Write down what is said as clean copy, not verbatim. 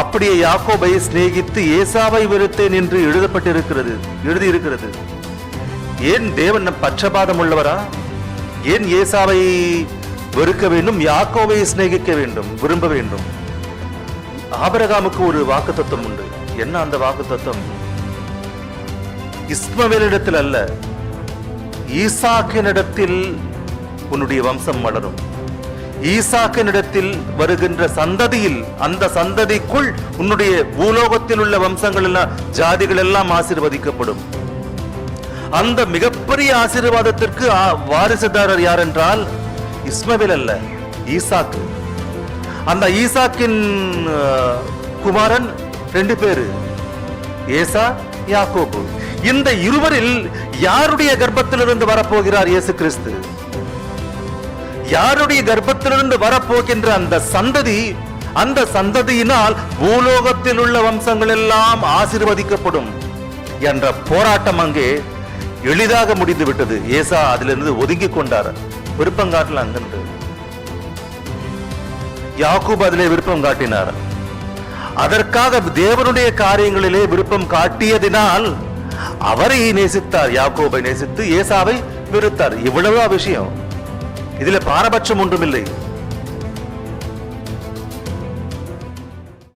அப்படியே யாக்கோபை சிநேகித்து ஏசாவை வெறுத்தேன் என்று எழுதியிருக்கிறது. ஏன் தேவன் பட்சபாதம் உள்ளவரா? ஏன் ஏசாவை வெறுக்க வேண்டும், யாக்கோபை சிநேகிக்க வேண்டும், விரும்ப வேண்டும்? ஆபிரகாமுக்கு ஒரு வாக்குத்தத்தம் உண்டு. என்ன அந்த வாக்குத்தத்தம்? இஸ்மவேலிடத்தில் அல்ல, ஈசாக்கினிடத்தில் உன்னுடைய வம்சம் வளரும். ஈசாக்கினிடத்தில் வருகின்ற சந்ததியில், அந்த சந்ததிக்குள் உன்னுடைய பூலோகத்தில் உள்ள வம்சங்கள் எல்லாம், ஜாதிகள் எல்லாம் ஆசீர்வதிக்கப்படும். அந்த மிகப்பெரிய ஆசீர்வாதத்திற்கு வாரிசுதாரர் யார் என்றால் இஸ்மவேல் அல்ல, ஈசாக்கு. அந்த ஈசாக்கின் குமாரன் 2 பேரு, ஏசா, யாக்கோபு. இந்த இருவரில் யாருடைய கர்ப்பத்திலிருந்து வரப்போகிறார் இயேசு கிறிஸ்து? யாருடைய கர்ப்பத்திலிருந்து வரப்போகின்ற அந்த சந்ததி, அந்த சந்ததியினால் பூலோகத்தில் உள்ள வம்சங்கள் எல்லாம் ஆசீர்வதிக்கப்படும் என்ற போராட்டம் அங்கே எளிதாக முடிந்து விட்டது. ஏசா அதிலிருந்து ஒதுங்கி கொண்டார், விருப்பம் காட்டல. அங்கிருந்து யாக்கூப் அதிலே விருப்பம் காட்டினார். அதற்காக தேவனுடைய காரியங்களிலே விருப்பம் காட்டியதினால் அவரை நேசித்தார். யாக்கோபை நேசித்து ஏசாவை வெறுத்தார். இவ்வளவு விஷயம். இதுல பாரபட்சம் ஒன்றுமில்லை.